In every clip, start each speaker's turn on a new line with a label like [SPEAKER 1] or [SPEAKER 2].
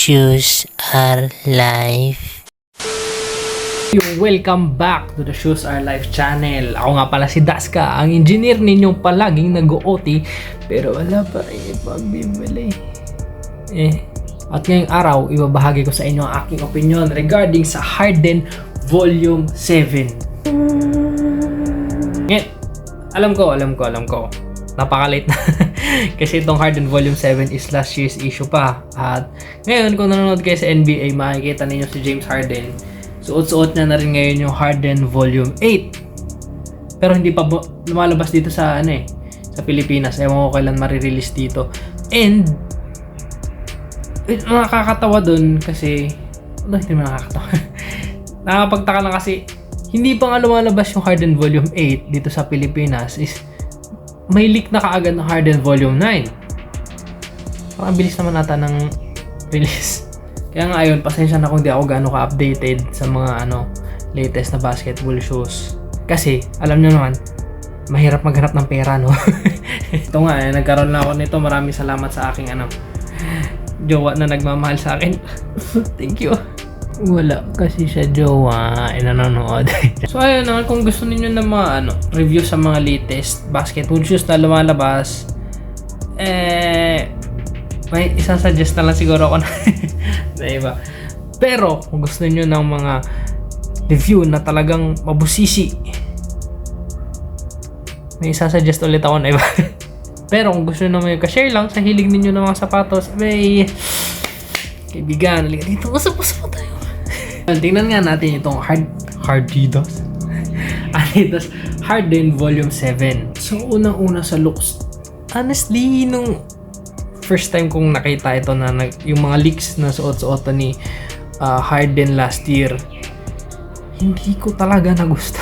[SPEAKER 1] Shoes are life.
[SPEAKER 2] Welcome back to the Shoes Are Life channel. Ako nga pala si Daska, ang engineer ninyong palaging nag-OT pero wala pa rin pagbibili. At ngayong araw, ibabahagi ko sa inyo ang aking opinion regarding sa Harden Volume 7. Ngayon, alam ko. Napakalate na. Kasi itong Harden Volume 7 is last year's issue pa. At ngayon, kung nanonood kayo sa NBA, makikita ninyo si James Harden. Suot-suot niya na rin ngayon yung Harden Volume 8. Pero hindi pa lumalabas dito sa sa Pilipinas. Ewan ko kailan marirelease dito. And nakakatawa dun kasi hindi man nakakatawa. Nakapagtaka lang kasi hindi pa nga lumalabas yung Harden Volume 8 dito sa Pilipinas is may leak na kaagad ng Harden Volume 9. Parang bilis naman nata ng release. Kaya nga ayun, pasensya na kung di ako gaano ka-updated sa mga latest na basketball shoes. Kasi, alam nyo naman, mahirap maghanap ng pera, no? Ito nga, nagkaroon na ako nito. Maraming salamat sa aking jowa na nagmamahal sa akin. Thank you. Wala kasi siya jowa nanonood. So ayun naman, kung gusto niyo ng mga review sa mga latest basketball shoes na lumalabas, may isa-suggest na lang siguro ako na iba. Pero kung gusto niyo ng mga review na talagang mabusisi, may isa-suggest ulit ako na iba. Pero kung gusto niyo naman ka-share lang sa hilig niyo ng mga sapatos, may kaibigan, dito usap-usap po tayo. Tingnan nga natin itong Adidas Harden Volume 7. So unang-una sa looks, honestly, nung first time kong nakita ito na yung mga leaks na suot-suot ni Harden last year, hindi ko talaga nagusto.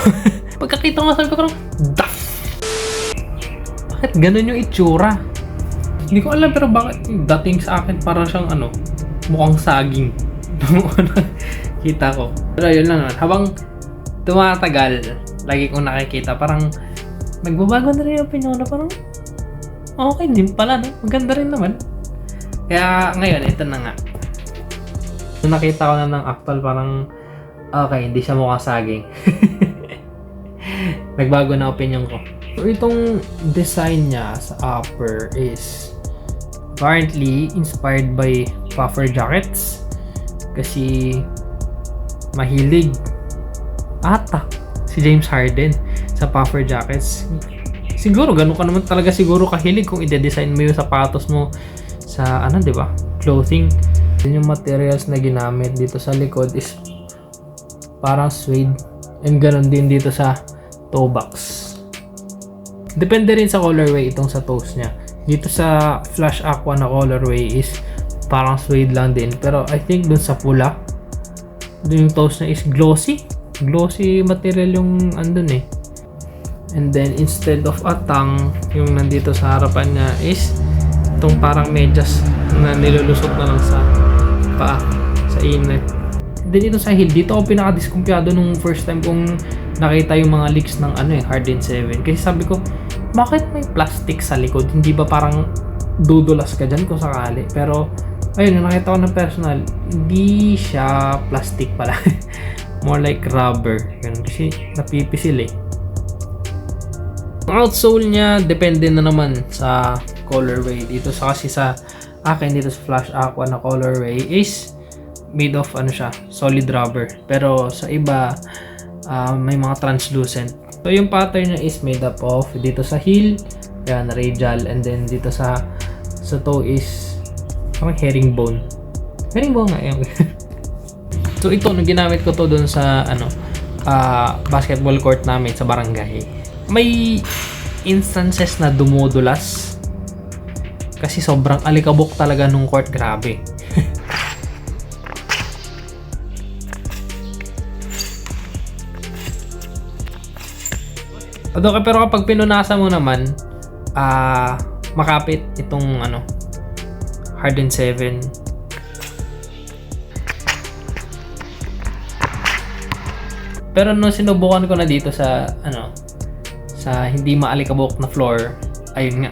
[SPEAKER 2] Pagkakita ko sabi ko parang daff! Bakit ganun yung itsura? Hindi ko alam, pero bakit dating sa akin parang siyang mukhang saging. Kita ko. Pero yun lang naman, habang tumatagal, lagi kong nakikita, parang nagbabago na rin yung opinion na parang okay din pala, no? Maganda rin naman. Kaya ngayon, ito na nga. Nung nakita ko na ng actual, parang okay, hindi siya mukhang saging. Nagbago na opinion ko. So itong design niya sa upper is apparently inspired by puffer jackets. Kasi mahilig ata si James Harden sa puffer jackets. Siguro ganun ka naman talaga siguro kahilig kung i-design mo yung sapatos mo sa di ba? Clothing. Yung materials na ginamit dito sa likod is parang suede, and ganun din dito sa toe box. Depende rin sa colorway itong sa toes niya. Dito sa Flash Aqua na colorway is parang suede lang din, pero I think dun sa pula, dun yung toes niya is glossy material yung andun and then instead of a tang, yung nandito sa harapan niya is itong parang medyas na nilulusot na lang sa paa, sa inlet. Then ito sa heel, dito ako pinaka-diskumpiyado nung first time kong nakita yung mga leaks ng Harden 7, kasi sabi ko, bakit may plastic sa likod? Hindi ba parang dudulas ka dyan kung sakali? Pero ayun, nakita ko ng personal, hindi siya plastic pala. More like rubber. Yun, kasi napipisil Ang outsole niya, depende na naman sa colorway. Dito kasi sa akin, dito sa Flash Aqua na colorway is made of solid rubber. Pero sa iba, may mga translucent. So yung pattern niya is made up of dito sa heel, yan, radial, and then dito sa toe is parang herringbone nga yun. So ito, nung ginamit ko to dun sa basketball court namin sa barangay, may instances na dumudulas kasi sobrang alikabok talaga nung court, grabe. Pero kapag pinunasan mo naman, makapit itong Harden 7. Pero nung sinubukan ko na dito sa sa hindi maalikabok na floor, ayun nga,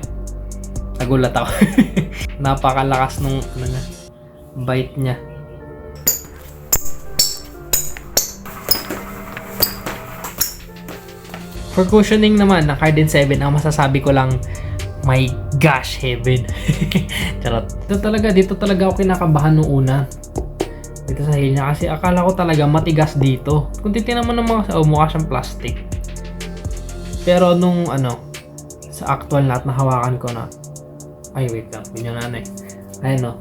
[SPEAKER 2] nagulat ako. Napakalakas nung bite niya. For cushioning naman ng Harden 7, ang masasabi ko lang, my gosh, heaven. Charot. Dito talaga ako kinakabahan nung una. Dito sa heel niya kasi akala ko talaga matigas dito. Kung titingnan mo ng mga mukha siyang plastic. Pero nung sa actual na at nahawakan ko na, ay wait lang, yun yung ayun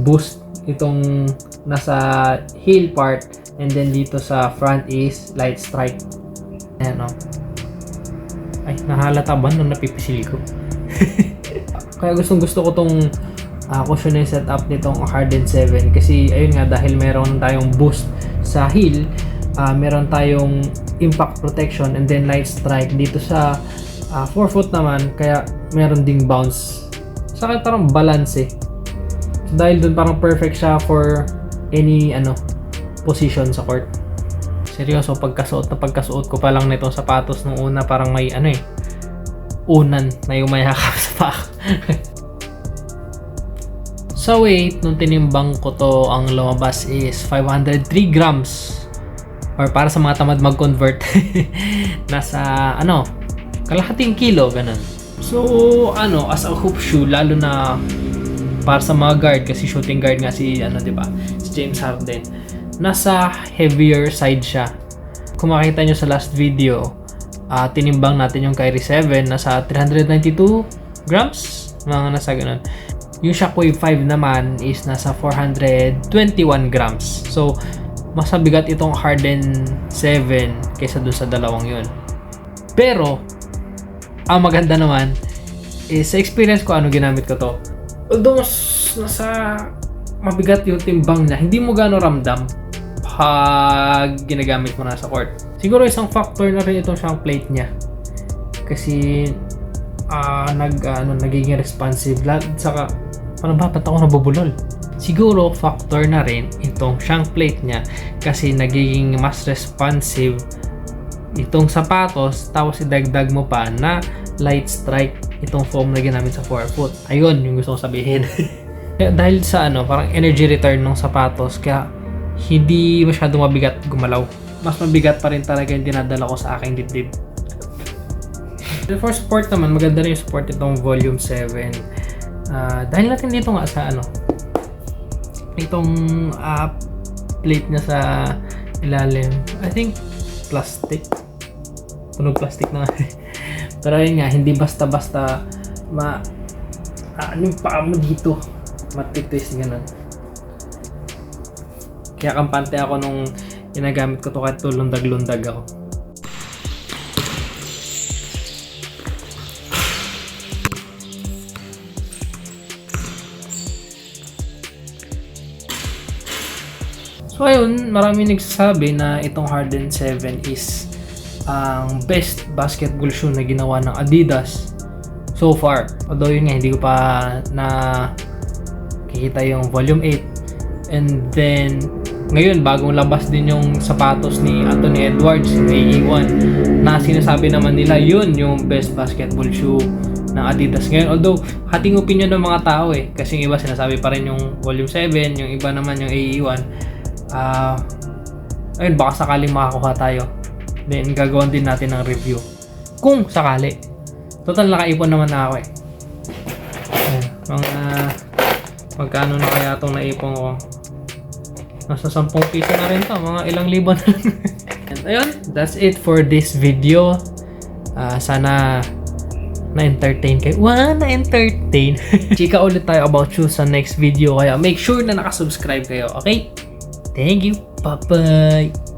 [SPEAKER 2] boost itong nasa heel part, and then dito sa front is light strike. Ayan ay nahalata ba nung napipisil ko? Kaya gusto ko tong cushioning setup nitong Harden 7 kasi ayun nga, dahil meron tayong boost sa heel, meron tayong impact protection and then light strike dito sa forefoot naman, kaya meron ding bounce. Sa akin parang balance So, dahil dun parang perfect siya for any position sa court. Seryoso, pagkasuot ko pa lang nitong sapatos nung una, parang may unan na yumayakap sa paa. Sa weight, nung tinimbang ko to, ang lumabas is 503 grams. Or para sa mga tamad mag-convert, nasa kalahating kilo, ganun. So, as a hoop shoe, lalo na para sa mga guard, kasi shooting guard nga si si James Harden, nasa heavier side siya. Kung makita nyo sa last video, tinimbang natin yung Kyrie 7, nasa 392 grams, mga nasa ganun. Yung Shockwave 5 naman is nasa 421 grams. So, mas mabigat itong Harden 7 kaysa dun sa dalawang yun. Pero, ang maganda naman is sa experience ko, ginamit ko to. Although nasa mabigat yung timbang niya, hindi mo gano'ng ramdam pag ginagamit mo na sa court. Siguro isang factor na rin itong siyang plate niya. Kasi nagiging responsive. Saka, paano ba? Ba't ako nabubulol? Siguro factor na rin itong siyang plate niya kasi nagiging mas responsive itong sapatos, tapos idagdag mo pa na light strike itong foam na ginamit sa forefoot. Ayun yung gusto kong sabihin. Dahil sa parang energy return ng sapatos, kaya hindi masyadong mabigat gumalaw. Mas mabigat pa rin talaga yung dinadala ko sa aking dibdib. For sport naman, maganda rin yung sport itong volume 7. Dahil natin dito nga sa itong plate niya sa ilalim, I think plastic. Tunog plastic na nga. Pero yun nga, hindi basta-basta yung paa mo dito matitwist ganun. Kaya kampante ako nung ginagamit ko to kahit lundag-lundag ako. So ayun, marami nagsasabi na itong Harden 7 is ang best basketball shoe na ginawa ng Adidas so far. Although yun nga, hindi ko pa na kikita yung volume 8. And then ngayon, bagong labas din yung sapatos ni Anthony Edwards, yung AE1, na sinasabi naman nila yun yung best basketball shoe ng Adidas ngayon. Although, hating opinion ng mga tao kasi yung iba sinasabi pa rin yung volume 7, yung iba naman yung AE1. Ayun, baka sakaling makakuha tayo. Then, gagawin din natin ng review. Kung sakali. Total, nakaipon naman na ako magkano na kaya itong naipon ko? Nasa 10 piso na rin to. Mga ilang libo na. And ayun, that's it for this video. Sana na-entertain kayo. Wow, na-entertain. Chika ulit tayo about shoes sa next video. Kaya make sure na nakasubscribe kayo. Okay? Thank you. Bye-bye.